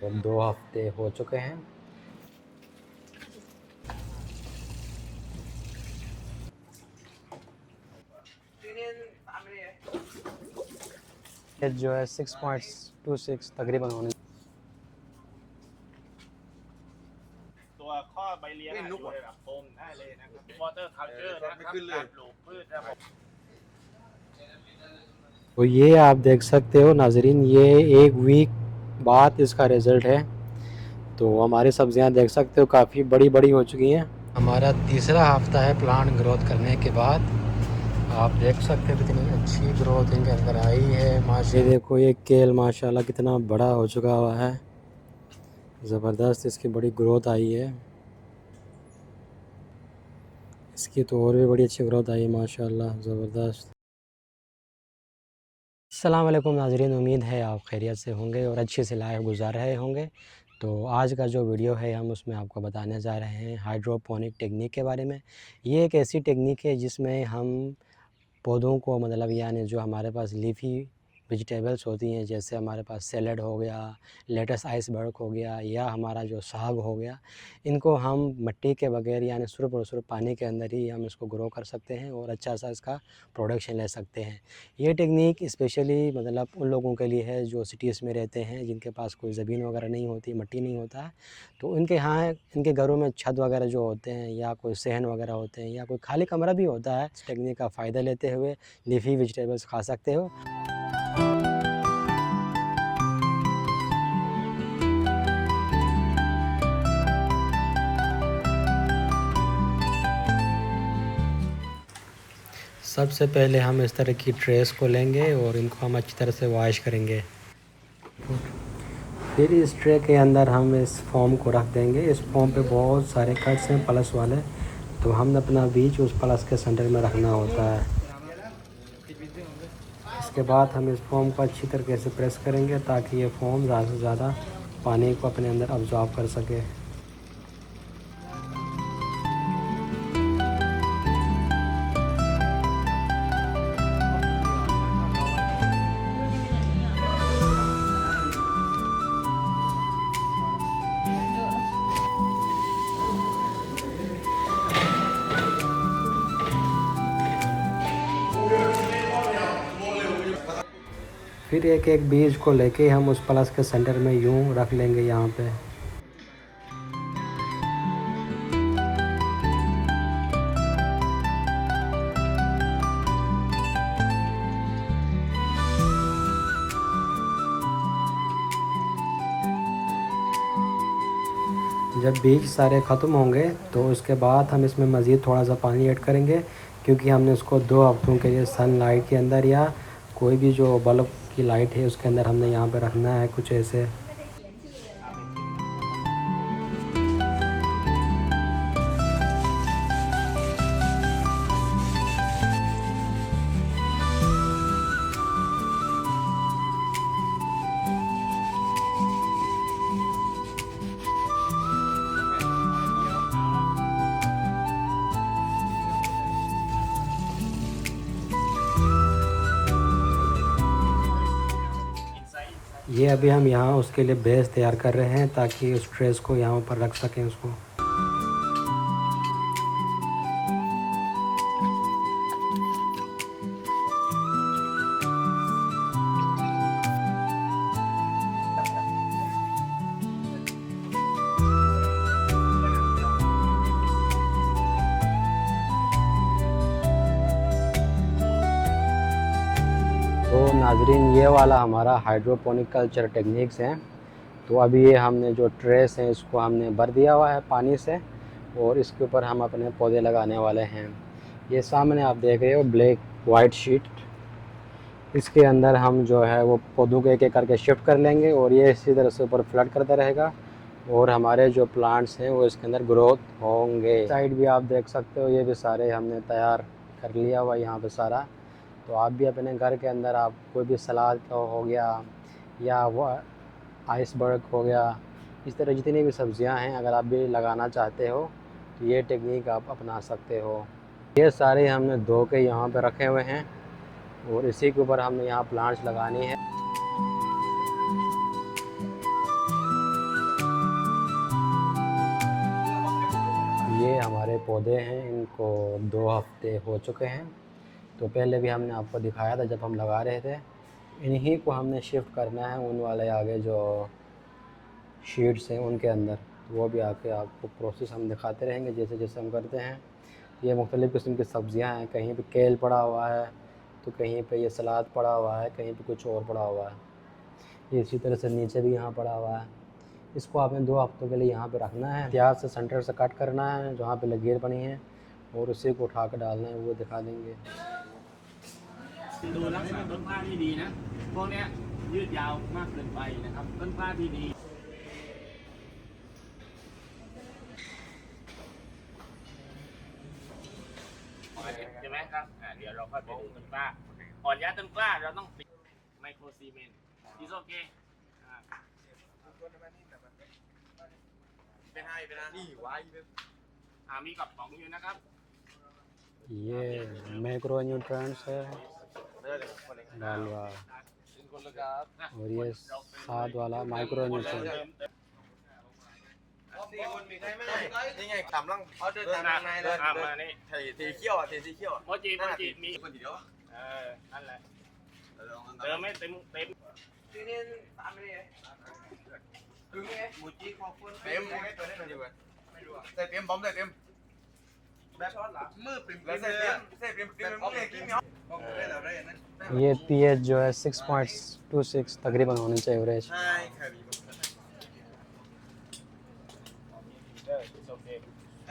और 2 हफ्ते हो चुके हैं। ये जो है 6.26 तकरीबन होने। ตัวข้อใบเลี้ยงอยู่ในแบบโฟมได้เลยนะครับวอเตอร์คัลเจอร์นะครับการปลูกพืชนะครับ तो ये आप देख सकते हो नाजरीन, ये 1 वीक बाद इसका रिज़ल्ट है। तो हमारी सब्जियां देख सकते हो काफ़ी बड़ी बड़ी हो चुकी हैं। हमारा तीसरा हफ्ता है प्लांट ग्रोथ करने के बाद। आप देख सकते हो कितनी अच्छी ग्रोथ इनके अंदर आई है माशाल्लाह। ये देखो ये केल माशाल्लाह कितना बड़ा हो चुका हुआ है, ज़बरदस्त इसकी बड़ी ग्रोथ आई है। इसकी तो और भी बड़ी अच्छी ग्रोथ आई है माशाल्लाह, ज़बरदस्त। अस्सलाम वालेकुम नाज़रीन, उम्मीद है आप खैरियत से होंगे और अच्छे से लाइफ गुजार रहे होंगे। तो आज का जो वीडियो है हम उसमें आपको बताने जा रहे हैं हाइड्रोपोनिक टेक्निक के बारे में। ये एक ऐसी टेक्निक है जिसमें हम पौधों को मतलब यानी जो हमारे पास लीफी वेजिटेबल्स होती हैं, जैसे हमारे पास सैलड हो गया, लेटस आइसबर्ग हो गया या हमारा जो साग हो गया, इनको हम मिट्टी के बगैर यानी सिर्फ और सिर्फ पानी के अंदर ही हम इसको ग्रो कर सकते हैं और अच्छा सा इसका प्रोडक्शन ले सकते हैं। ये टेक्निक स्पेशली मतलब उन लोगों के लिए है जो सिटीज़ में रहते हैं, जिनके पास कोई ज़मीन वगैरह नहीं होती, मिट्टी नहीं होता है। तो इनके यहाँ इनके घरों में छत वगैरह जो होते हैं या कोई सहन वगैरह होते हैं या कोई खाली कमरा भी होता है, इस टेक्निक का फ़ायदा लेते हुए लीफी वेजिटेबल्स खा सकते हो। सबसे पहले हम इस तरह की ट्रेस को लेंगे और इनको हम अच्छी तरह से वॉश करेंगे। फिर इस ट्रे के अंदर हम इस फॉर्म को रख देंगे। इस फॉर्म पे बहुत सारे कट्स हैं प्लस वाले, तो हमने अपना बीज उस प्लस के सेंटर में रखना होता है। इसके बाद हम इस फॉर्म को अच्छी तरीके से प्रेस करेंगे ताकि ये फॉर्म ज़्यादा से ज़्यादा पानी को अपने अंदर अब्जॉर्ब कर सके। फिर एक एक बीज को लेके हम उस प्लस के सेंटर में यूं रख लेंगे यहाँ पे। जब बीज सारे ख़त्म होंगे तो उसके बाद हम इसमें मज़ीद थोड़ा सा पानी ऐड करेंगे, क्योंकि हमने उसको 2 हफ्तों के लिए सन लाइट के अंदर या कोई भी जो बल्ब की लाइट है उसके अंदर हमने यहाँ पे रखना है कुछ ऐसे। ये अभी हम यहाँ उसके लिए बेस तैयार कर रहे हैं ताकि उस ट्रेस को यहाँ पर रख सकें उसको। तो नाजरीन ये वाला हमारा हाइड्रोपोनिक कल्चर टेक्निक्स हैं। तो अभी ये हमने जो ट्रेस है इसको हमने भर दिया हुआ है पानी से और इसके ऊपर हम अपने पौधे लगाने वाले हैं। ये सामने आप देख रहे हो ब्लैक वाइट शीट, इसके अंदर हम जो है वो पौधों को एक एक करके शिफ्ट कर लेंगे और ये इसी तरह से ऊपर फ्लड करता रहेगा और हमारे जो प्लांट्स हैं वो इसके अंदर ग्रोथ होंगे। साइड भी आप देख सकते हो, ये भी सारे हमने तैयार कर लिया हुआ यहाँ पे सारा। तो आप भी अपने घर के अंदर आप कोई भी सलाद का हो गया या वो आइसबर्ग हो गया, इस तरह जितनी भी सब्जियां हैं अगर आप भी लगाना चाहते हो तो ये टेक्निक आप अपना सकते हो। ये सारे हमने धो के यहाँ पे रखे हुए हैं और इसी के ऊपर हमने यहाँ प्लांट्स लगानी है। हमारे पौधे हैं, इनको 2 हफ्ते हो चुके हैं। तो पहले भी हमने आपको दिखाया था जब हम लगा रहे थे। इन्हीं को हमने शिफ्ट करना है उन वाले आगे जो शीट्स हैं उनके अंदर। तो वो भी आके आपको प्रोसेस हम दिखाते रहेंगे जैसे जैसे हम करते हैं। ये मुख्तलिफ़ किस्म की सब्ज़ियाँ हैं, कहीं पे केल पड़ा हुआ है, तो कहीं पे ये सलाद पड़ा हुआ है, कहीं पे कुछ और पड़ा हुआ है। ये इसी तरह से नीचे भी यहाँ पड़ा हुआ है। इसको आपने 2 हफ्तों के लिए यहाँ पे रखना है। प्याज से सेंटर से कट करना है जहाँ पे लकीर बनी है और उसी को उठा कर डालना है, वो दिखा देंगे। ดูลักษณะต้นกล้าที่ดีนะพวกเนี้ยยืดยาวมากเกินไปนะครับต้นกล้าที่ดีใช่ไหมครับเดี๋ยวเราค่อยไปดูต้นกล้าอ่อนย้ายต้นกล้าเราต้องติดไมโครซีเมนต์ดิโซเคเป็นไงนี่ไว้มีกระป๋องอยู่นะครับ ये मैक्रो न्यूट्रिएंट्स है डाल हुआ, और ये साथ वाला माइक्रो न्यूट्रिएंट। นี่ไงตามร่างเขาเดินตามร่างนายเลยทีเขี้ยวอ่ะทีเขี้ยว โมจิมี คนเดียว นั่นแหละเติมไม่เต็มที่นี่ตามเลยคือไงมูจิขอบคุณเต็มใส่เต็มบอมใส่เต็มแบบช้อนหลังมือปริมใส่เต็มเลยกินเนาะ ये pH जो है 6.26 तकरीबन होनी चाहिए एवरेज। ใช่ค่ะ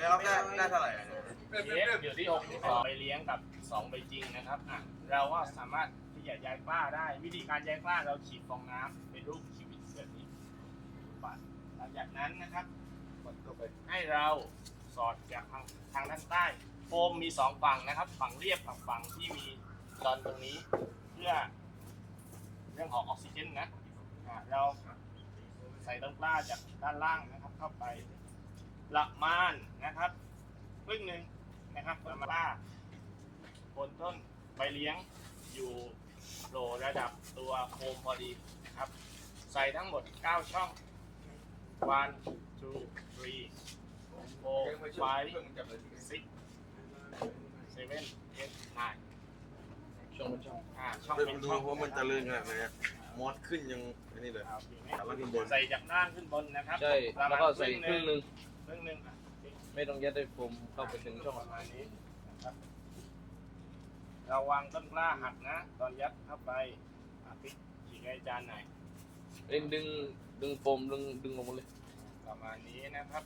เราได้เท่าไหร่ อยู่ที่6ใบเลี้ยงกับ2ใบจริงนะครับเราก็สามารถที่จะย้ายกล้าได้วิธีการย้ายกล้าเราฉีดฟองน้ำเป็นรูปชีวิตแบบนี้หลังจากนั้นนะครับให้เราสอดจากทางด้านใต้โฟมมี2ฝั่งนะครับฝั่งเรียบกับฝั่งที่มีตอนตรงนี้เพื่อเรื่องของออกซิเจนนะเราใส่ต้นกล้าจากด้านล่างนะครับเข้าไปละมานนะครับครึ่งหนึ่งนะครับละมานบนต้นใบเลี้ยงอยู่โหลระดับตัวโคมพอดีนะครับใส่ทั้งหมด9ช่อง 1 2 3 4 5 6 7 8 9ช่องเป็นช่องช่องเป็น ดู ช่อง ว่ามันจะลื่นขนาดไหนมอสขึ้นยังนี่เลย ใส่จากด้านขึ้นบนนะครับ ใช่แล้วก็ใส่ครึ่งหนึ่ง ครึ่งหนึ่ง ไม่ต้องยัดด้วยโฟมเข้าไปถึงช่อง ประมาณนี้นะครับเราวางต้นกล้าหักนะตอนยัดเข้าไปพลิกฉีกให้จานหน่อย เร่งดึงโฟมดึงลงมาเลย ประมาณนี้นะครับ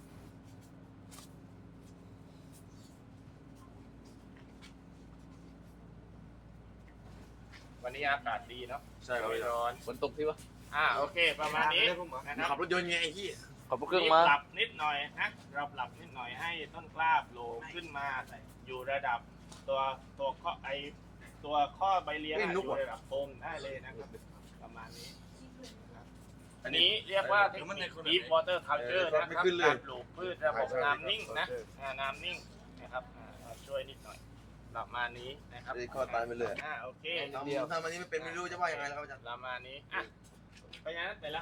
วันนี้อากาศดีเนาะ ใช่ครับ ไม่ร้อน ฝนตกที่วะ โอเคประมาณนี้นะครับ ขับรถยนต์ไงไอ้ที่ ขอบเครื่องมา ปรับนิดหน่อยนะเราปรับนิดหน่อยให้ต้นกล้าโผล่ขึ้นมาอยู่ระดับตัวข้อตัวข้อใบเลี้ยงอยู่ระดับโฟมได้เลยนะครับประมาณนี้อันนี้เรียกว่าเทคนิค Deep Water Culture นะครับการปลูกพืชระบบน้ำนิ่งนะน้ำนิ่งนะครับช่วยนิดหน่อยประมาณนี้นะครับ ข้อตายไปเลย โอเค ทำอันนี้ไม่เป็นไม่รู้จะว่ายังไงแล้วครับอาจารย์ ประมาณนี้เพราะฉะนั้นแต่ละ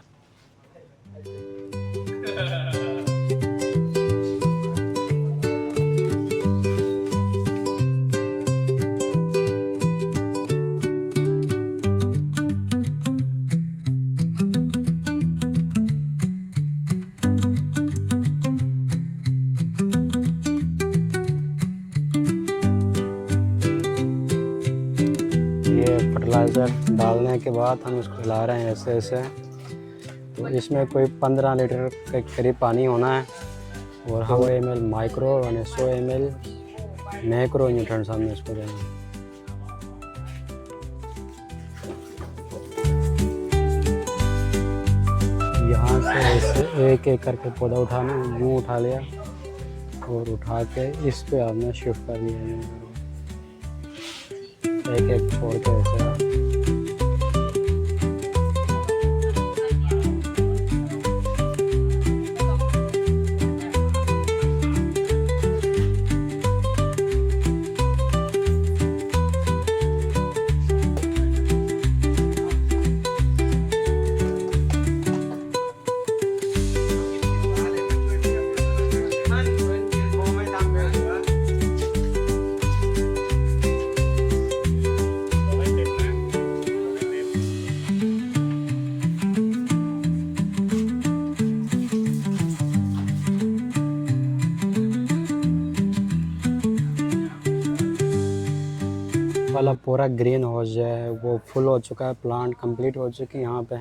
ये फर्टिलाइज़र डालने के बाद हम इसको हिला रहे हैं ऐसे ऐसे। तो इसमें कोई 15 लीटर के करीब पानी होना है और 100 ml माइक्रो यानी 100 ml मैक्रो न्यूट्रिएंट्स हमने इसको देना। यहाँ से ऐसे एक एक करके पौधा उठाना, यूँ उठा लिया और उठा के इस पे हमने शिफ्ट कर लिया, एक एक छोड़ के ऐसे। वाला पूरा ग्रीन हाउस जो है वो फुल हो चुका है, प्लांट कंप्लीट हो चुकी है यहाँ पे।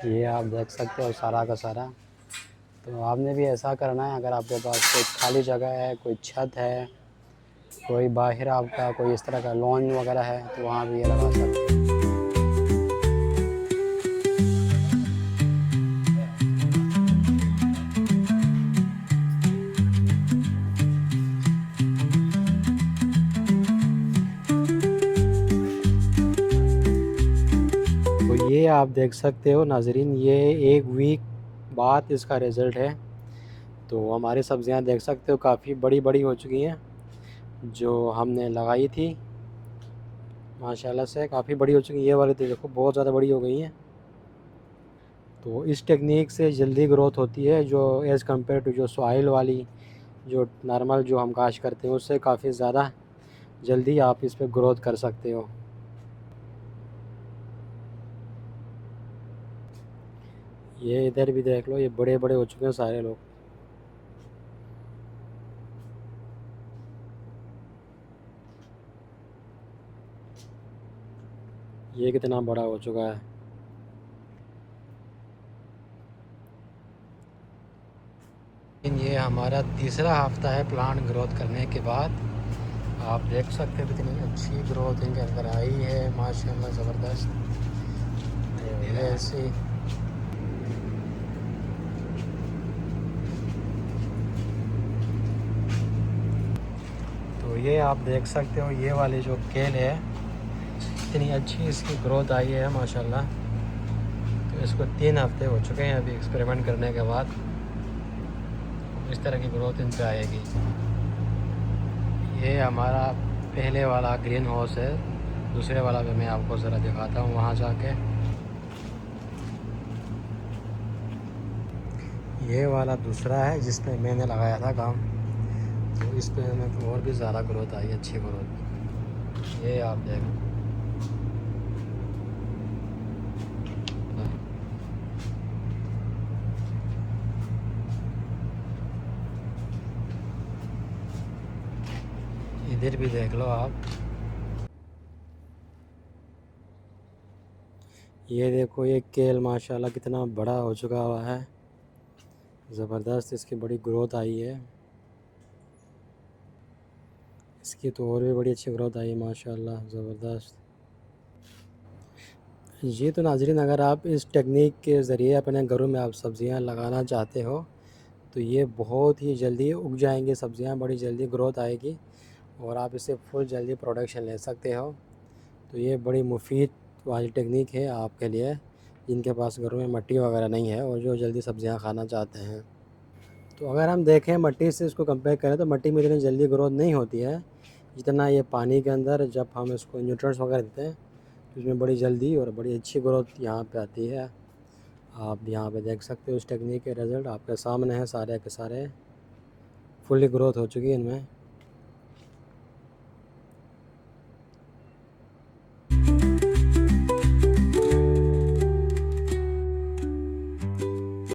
ये आप देख सकते हो सारा का सारा। तो आपने भी ऐसा करना है, अगर आपके पास कोई खाली जगह है, कोई छत है, कोई बाहर आपका कोई इस तरह का लॉन वगैरह है, तो वहाँ भी ये लगा सकते हैं। तो ये आप देख सकते हो नाजरीन, ये 1 वीक बाद इसका रिज़ल्ट है। तो हमारी सब्ज़ियाँ देख सकते हो काफ़ी बड़ी बड़ी हो चुकी हैं, जो हमने लगाई थी माशाल्लाह से काफ़ी बड़ी हो चुकी है। ये वाली तो देखो बहुत ज़्यादा बड़ी हो गई हैं। तो इस टेक्निक से जल्दी ग्रोथ होती है, जो एज़ कम्पेयर टू जो सॉइल वाली जो नॉर्मल जो हम काश करते हैं उससे काफ़ी ज़्यादा जल्दी आप इस पे ग्रोथ कर सकते हो। ये इधर भी देख लो, ये बड़े बड़े हो चुके हैं सारे लोग। ये कितना बड़ा हो चुका है। ये हमारा तीसरा हफ्ता है प्लांट ग्रोथ करने के बाद। आप देख सकते हो कितनी अच्छी ग्रोथ इनके अंदर आई है, माशाल्लाह ज़बरदस्त। ऐसे तो ये आप देख सकते हो, ये वाली जो केल है इतनी अच्छी इसकी ग्रोथ आई है माशाल्लाह। तो इसको 3 हफ्ते हो चुके हैं अभी एक्सपेरिमेंट करने के बाद। इस तरह की ग्रोथ इन पे आएगी। ये हमारा पहले वाला ग्रीन हाउस है, दूसरे वाला भी मैं आपको ज़रा दिखाता हूँ वहाँ जाके। ये वाला दूसरा है जिसमें मैंने लगाया था काम, तो इस पे हमें तो और भी ज़्यादा ग्रोथ आई, अच्छी ग्रोथ। ये आप देख, इधर भी देख लो आप। ये देखो ये केल माशाल्लाह कितना बड़ा हो चुका हुआ है, ज़बरदस्त इसकी बड़ी ग्रोथ आई है। इसकी तो और भी बड़ी अच्छी ग्रोथ आई है माशाल्लाह ज़बरदस्त। जी तो नाज़रीन, अगर आप इस टेक्निक के ज़रिए अपने घरों में आप सब्ज़ियां लगाना चाहते हो तो ये बहुत ही जल्दी उग जाएंगी सब्ज़ियां, बड़ी जल्दी ग्रोथ आएगी और आप इससे फुल जल्दी प्रोडक्शन ले सकते हो। तो ये बड़ी मुफीद वाली टेक्निक है आपके लिए जिनके पास घरों में मिट्टी वगैरह नहीं है और जो जल्दी सब्ज़ियां खाना चाहते हैं। तो अगर हम देखें मिट्टी से इसको कंपेयर करें तो मिट्टी में इतनी जल्दी ग्रोथ नहीं होती है जितना ये पानी के अंदर जब हम इसको न्यूट्रिएंट्स वगैरह देते हैं तो इसमें बड़ी जल्दी और बड़ी अच्छी ग्रोथ यहाँ पे आती है। आप यहाँ पे देख सकते हो इस टेक्निक के रिज़ल्ट आपके सामने हैं, सारे के सारे फुल्ली ग्रोथ हो चुकी है इनमें।